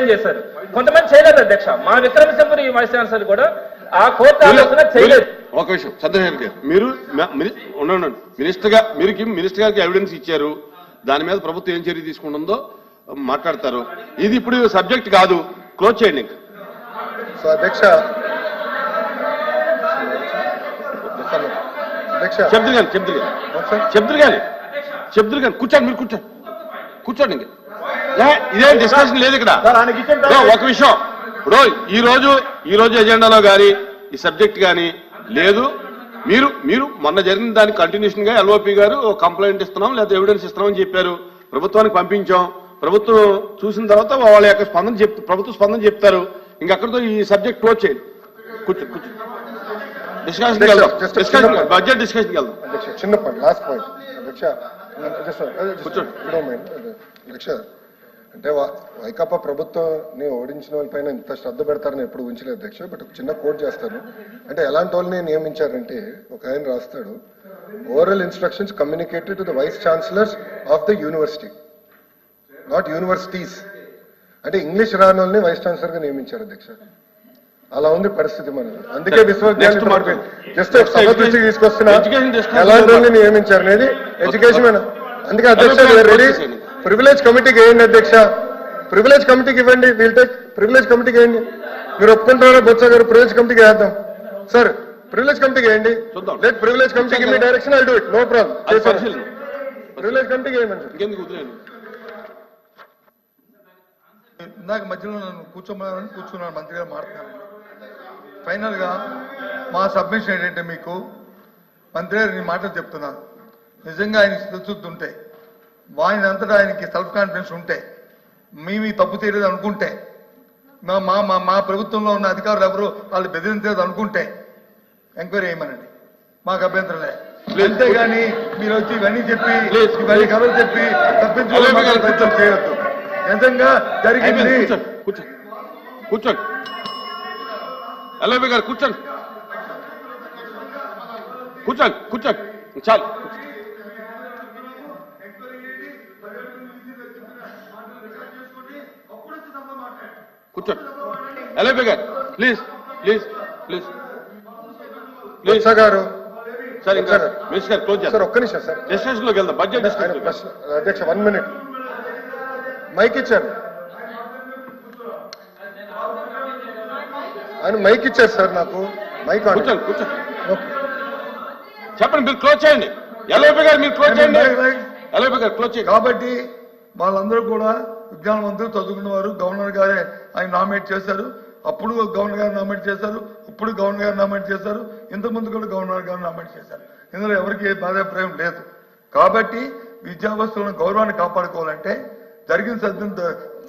చేశారు, కొంతమంది చేయలేదు అధ్యక్ష. మా విక్రమసింహుడు ఈ వైస్ ఛాన్సలర్ కూడా ఆ కోర్టు ఆలోచన చేయలేదు. ఒక విషయం చంద్రశేఖర్ గారు, మీరు ఉండండి, మినిస్టర్ గారికి ఎవిడెన్స్ ఇచ్చారు, దాని మీద ప్రభుత్వం ఏం చర్య తీసుకుంటుందో మాట్లాడతారు. ఇది ఇప్పుడు సబ్జెక్ట్ కాదు, క్లోజ్ చేయండి. సో అధ్యక్ష చెప్తురు కానీ కూర్చోండి, మీరు కూర్చోండి ఇంకా ఇదే డిస్కషన్ లేదు ఇక్కడ. ఒక విషయం, ఇప్పుడు ఈ రోజు ఎజెండాలో కానీ ఈ సబ్జెక్ట్ కానీ లేదు. మీరు మొన్న జరిగిన దానికి కంటిన్యూషన్ గా ఎల్ఓపి గారు కంప్లైంట్ ఇస్తున్నాం లేదా ఎవిడెన్స్ ఇస్తున్నామని చెప్పారు, ప్రభుత్వానికి పంపించాం. ప్రభుత్వం చూసిన తర్వాత వాళ్ళ యొక్క ప్రభుత్వ స్పందన చెప్తారు. ఇంకక్కడితో ఈ సబ్జెక్ట్ క్లోజ్ చేయండి. కూర్చో డిస్కషన్కి వెళ్దాం, బడ్జెట్ డిస్కషన్కి వెళ్దాం. చిన్న పాయింట్, లాస్ట్ పాయింట్ అధ్యక్ష. అధ్యక్ష అంటే వైకాపా ప్రభుత్వాన్ని ఓడించిన వాళ్ళపైన ఇంత శ్రద్ధ పెడతారని ఎప్పుడు ఉంచలేదు అధ్యక్ష. బట్ ఒక చిన్న కోట్ చేస్తాను. అంటే ఎలాంటి వాళ్ళని నియమించారంటే ఒక ఆయన రాస్తాడు, oral instructions communicated to the vice chancellors of the university, not universities. అంటే ఇంగ్లీష్ రాని వాళ్ళని వైస్ ఛాన్సలర్ గా నియమించారు అధ్యక్ష. అలా ఉంది పరిస్థితి మనది. అందుకే విశ్వవిద్యాలయం జస్ట్ సభ దృష్టికి తీసుకొస్తున్నా ఎలాంటి వాళ్ళని నియమించారు అనేది ఎడ్యుకేషన్. అందుకే అధ్యక్ష రెడీ, ప్రివిలేజ్ కమిటీకి వేయండి అధ్యక్ష, ప్రివిలేజ్ కమిటీకి ఇవ్వండి. వీల్ టేక్ ప్రివిలేజ్ కమిటీకి వేయండి. మీరు ఒప్పుకుంటారా బొత్స గారు? ప్రివిలేజ్ కమిటీకి వేద్దాం సార్, ప్రివిలేజ్ కమిటీకి వేయండి. లెట్ ప్రివిలేజ్ కమిటీకి మీ direction, I do it, no problem. Privilege కమిటీకి వేయమని ఇందాక మధ్యలో నన్ను కూర్చున్నాను, మంత్రి గారు మాట్లాడుతున్నాను. ఫైనల్ గా మా సబ్మిషన్ ఏంటంటే, మీకు మంత్రి గారు నేను మాటలు చెప్తున్నాను, నిజంగా ఆయన తెలుసుద్దు ఉంటే, ఆయన అంతటా ఆయనకి సెల్ఫ్ కాన్ఫిడెన్స్ ఉంటే, మీ తప్పు చేయలేదు అనుకుంటే, మా ప్రభుత్వంలో ఉన్న అధికారులు ఎవరు వాళ్ళు బెదిరించలేదు అనుకుంటే ఎంక్వైరీ చేయమనండి, మాకు అభ్యంతరం లేదు. అంతేగాని మీరు వచ్చి ఇవన్నీ చెప్పి ఇవన్నీ కథలు చెప్పి తప్పించుకోవడం ప్రయత్నం చేయొద్దు. నిజంగా జరిగింది. కూర్చోండి ఎల్ఐబి గారు, కూర్చోండి చాలు. కూర్చోండి ఎల్ఐబి గారు, ప్లీజ్ గారు. సార్ ఇంకా మినిస్టర్ గారు క్లోజ్ చేస్తారు. ఒక్క నిమిషం సార్, డిస్కషన్ లోకి వెళ్దాం. బడ్జెట్ డిస్కషన్ అధ్యక్ష 1 minute మైక్ ఇచ్చారు, ఆయన మైక్ ఇచ్చారు సార్ నాకు. మైక్ కూర్చోండి చెప్పండి, మీరు క్లోజ్ చేయండి. ఎల్ఐబి గారు మీరు క్లోజ్ చేయండి. ఎల్ఐబి గారు క్లోజ్ చేయండి. కాబట్టి వాళ్ళందరూ కూడా విజ్ఞానవంతులు, చదువుకున్న వారు. గవర్నర్ గారే ఆయన నామినేట్ చేశారు, అప్పుడు గవర్నర్ గారు నామినేట్ చేశారు, ఇప్పుడు గవర్నర్ గారు నామినేట్ చేశారు, ఇంతకుముందు కూడా గవర్నర్ గారు నామినేట్ చేశారు. ఇందులో ఎవరికి ఏ బాధాభిప్రాయం లేదు. కాబట్టి విద్యావస్థలను గౌరవాన్ని కాపాడుకోవాలంటే, జరిగిన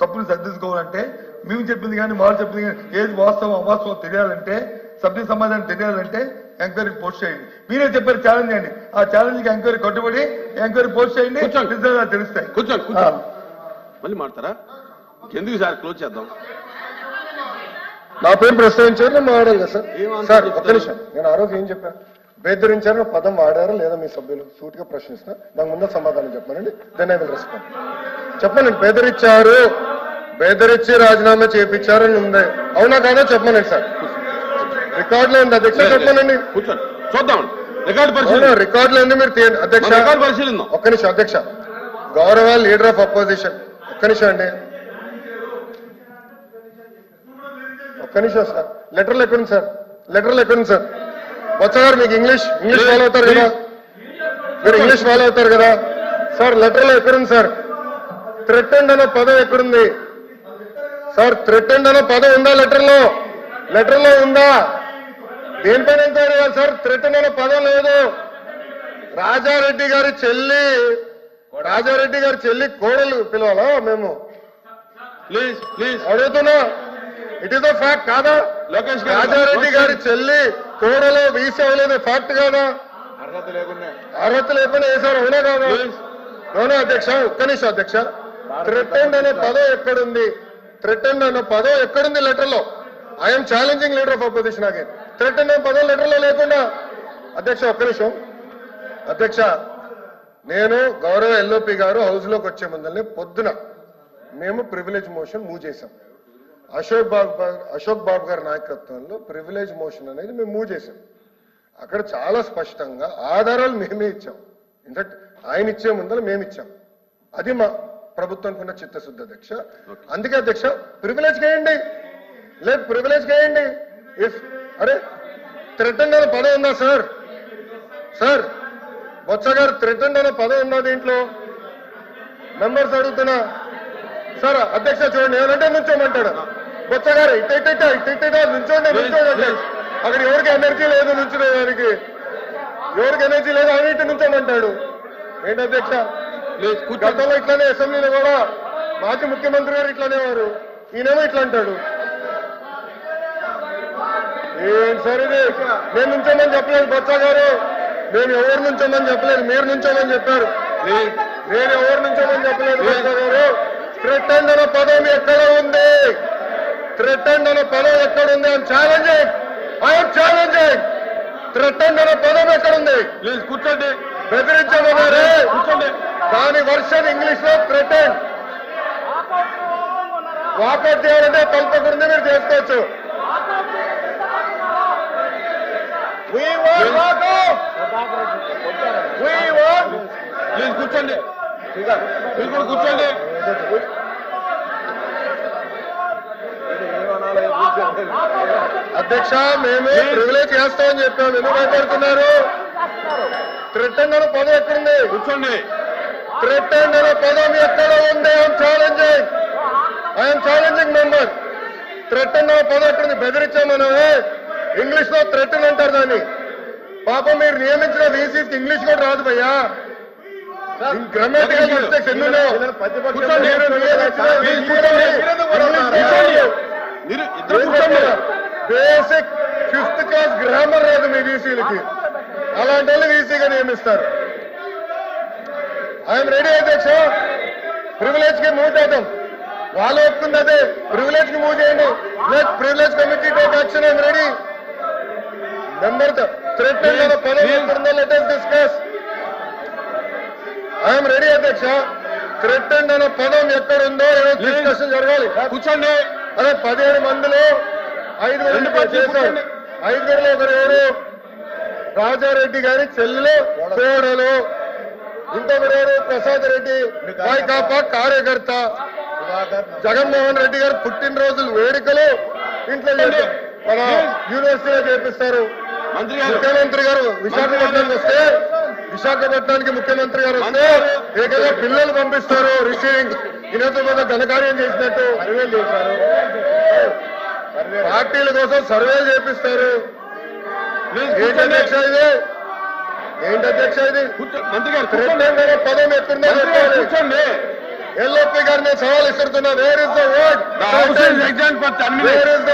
తప్పులు సర్దించుకోవాలంటే, మేము చెప్పింది కానీ వాళ్ళు చెప్పింది కానీ ఏది వాస్తవం అవాస్తవం తెలియాలంటే, సభ్య సమాధానం తెలియాలంటే ఎంక్వైరీ పోస్ట్ చేయండి. మీరే చెప్పారు ఛాలెంజ్ చేయండి, ఆ ఛాలెంజ్ కి ఎంక్వైరీ కట్టుబడి ఎంక్వైరీ పోస్ట్ చేయండి, తెలుస్తాయి. కూర్చోండి మళ్ళీ మాట్లాడతారా? ఎందుకు సార్ క్లోజ్ చేద్దాం? నా పేరు ప్రస్తావించారు, నేను మాట్లాడాలి కదా సార్. సార్ ఒక్క నిమిషం, నేను ఆ రోజు ఏం చెప్పాను? బెదిరించారు పదం వాడారా లేదా మీ సభ్యులు? సూటిగా ప్రశ్నిస్తున్నా, నాకు ముందు సమాధానం చెప్పానండి. Then I will respond. చెప్పనండి, బెదిరించి రాజీనామా చేయించారని ఉంది, అవునా కాదా చెప్పమనండి సార్. రికార్డులో ఉంది అధ్యక్ష, చెప్పమనండి. చూద్దాం రికార్డులో ఉంది, మీరు తీయండి అధ్యక్ష. ఒక్క నిమిషం అధ్యక్ష, గౌరవ లీడర్ ఆఫ్ అపోజిషన్, ఒక్క నిమిషం అండి, ఒక్క నిమిషం సార్. లెటర్లు ఎక్కడుంది సార్? బొత్స గారు మీకు ఇంగ్లీష్ ఫాలో అవుతారు కదా, మీరు ఇంగ్లీష్ ఫాలో అవుతారు కదా సార్. లెటర్లో ఎక్కడుంది సార్? థ్రెటెండ్ అనే పదం ఎక్కడుంది సార్? థ్రెటెండ్ అనే పదం ఉందా లెటర్లో ఉందా? దేనిపైన ఎంక్వైరీ చేయాలి సార్? థ్రెటెండ్ అనే పదం లేదు. రాజారెడ్డి గారి చెల్లి కోడలు పిలవాలా మేము? ప్లీజ్ అడుగుతున్నా, ఇట్ ఈస్ అ ఫ్యాక్ట్ కాదా? రాజారెడ్డి గారి చెల్లి కోడలో వీసా అవ్వలేదు, ఫ్యాక్ట్ కాదా? అర్హత లేకుండా వేశారు, అవునా కాదా? అవునా అధ్యక్ష? ఒక్క నిమిషం అధ్యక్ష, థ్రెటెండ్ అనే పదం ఎక్కడుంది లెటర్లో? I'm challenging leader of opposition again. Threatened అనే పదం లెటర్లో లేకుండా అధ్యక్ష ఒక్క నిమిషం అధ్యక్ష, నేను గౌరవ ఎల్ఓపి గారు హౌస్ లోకి వచ్చే ముందల్ని పొద్దున మేము ప్రివిలేజ్ మోషన్ మూవ్ చేసాం. అశోక్ బాబు గారి నాయకత్వంలో ప్రివిలేజ్ మోషన్ అనేది మేము మూవ్ చేసాం. అక్కడ చాలా స్పష్టంగా ఆధారాలు మేమే ఇచ్చాం. ఇన్ఫాక్ట్ ఆయన ఇచ్చే ముందర మేము ఇచ్చాం. అది మా ప్రభుత్వానికి ఉన్న చిత్తశుద్ధి అధ్యక్ష. అందుకే అధ్యక్ష ప్రివిలేజ్ చేయండి, లేదు ప్రివిలేజ్ చేయండి. ఇఫ్ అరే థ్రెటన్ అనే పదం ఉందా సార్? సార్ బొత్స గారు థ్రెటన్ అనే పదం ఉందా దీంట్లో? మెంబర్స్ అడుగుతున్నా సార్. అధ్యక్ష చూడండి, ఏమంటే నుంచోమంటాడు బొత్స గారు. ఇట్ట నుంచోండి నుంచోండి. అక్కడ ఎవరికి ఎనర్జీ లేదు నుంచునేదానికి, ఎవరికి ఎనర్జీ లేదు అని ఇటు నుంచోమంటాడు. ఏంటి అధ్యక్ష? గతంలో ఇట్లానే అసెంబ్లీలో కూడా మాజీ ముఖ్యమంత్రి గారు ఇట్లానే వారు, ఈయనేమో ఇట్లా అంటాడు. ఏం సార్ ఇది? నేను నుంచోమని చెప్పలేదు బొత్స గారు, మేము ఎవరు నుంచోమని చెప్పలేదు, మీరు నుంచోమని చెప్పారు. నేను ఎవరు నుంచోమని చెప్పలేదు బొత్స గారు. థ్రెటన్ అనే పదం ఎక్కడ ఉంది? థ్రెటన్ అనే పదం ఎక్కడ ఉంది? I'm challenging. థ్రెటన్ అనే పదం ఎక్కడ ఉంది? ప్లీజ్ కూర్చోండి. బెదిరించమన్నారే, కూర్చోండి. దాని వర్షన్ ఇంగ్లీష్ లో థ్రెటన్. వాకౌట్ చేయాలంటే కల్పకుండా మీరు చేసుకోవచ్చు. ప్లీజ్ కూర్చోండి. మీరు కూడా కూర్చోండి. అధ్యక్ష మేము ప్రివిలేజ్ చేస్తామని చెప్పాము. ఎందుకు భయపడుతున్నారు? థ్రెటన్ అనే పదం ఎక్కడుంది? కూర్చోండి. థ్రెటన్ అనే పదం ఎక్కడ ఉంది? I'm challenging member. థ్రెటన్ అనే పదం ఎక్కడుంది? బెదిరించామనమే ఇంగ్లీష్ లో థ్రెటన్ అంటారు దాన్ని. పాపం మీరు నియమించిన వీసీకి ఇంగ్లీష్ కూడా రాదు భయ్యా. గ్రామటికల్ మిస్టేక్స్ ఎన్నో. బేసిక్ 5th క్లాస్ గ్రామర్ రాదు మీ వీసీలకి, అలాంటి వాళ్ళు వీసీగా నియమిస్తారు. ఐఎమ్ రెడీ అధ్యక్ష. ప్రివిలేజ్ కి మూవ్ చేద్దాం. వాళ్ళు ఒప్పుకుంది అదే, ప్రివిలేజ్ కి మూవ్ చేయండి. Let privilege committee take action. I'm ready. Number threaten అనే పదం ఎక్కడుందో let us discuss. I'm ready అధ్యక్ష. థ్రెటన్ అనే పదం ఎక్కడుందో డిస్కషన్ జరగాలి. కూర్చోండి. అదే 17 మందిలో 5 చేశారు. 5 ఒకరు ఎవరు? రాజారెడ్డి గారి చెల్లెలు కోడలు. ఇంకొకరు ఎవరు? ప్రసాద్ రెడ్డి వైకాపా కార్యకర్త. జగన్మోహన్ రెడ్డి గారు పుట్టినరోజులు వేడుకలు ఇంట్లో మన యూనివర్సిటీలో చేపిస్తారు. ముఖ్యమంత్రి గారు విశాఖపట్నానికి వస్తే, విశాఖపట్నానికి ముఖ్యమంత్రి గారు వస్తే ఏకంగా పిల్లలు పంపిస్తారు రిసీవింగ్. ఈయనతో మీద ఘనకార్యం చేసినట్టు సర్వేలు చేశారు. పార్టీల కోసం సర్వేలు చేపిస్తారు. ఏంటి అధ్యక్ష ఇది? ఏంటి అధ్యక్ష ఇది? మంత్రి గారు పదం ఎక్కడుందో కూర్చోండి. ఎల్ఓపి గారిని సవాల్ ఇస్తున్నా. Where is the word? Exam where is the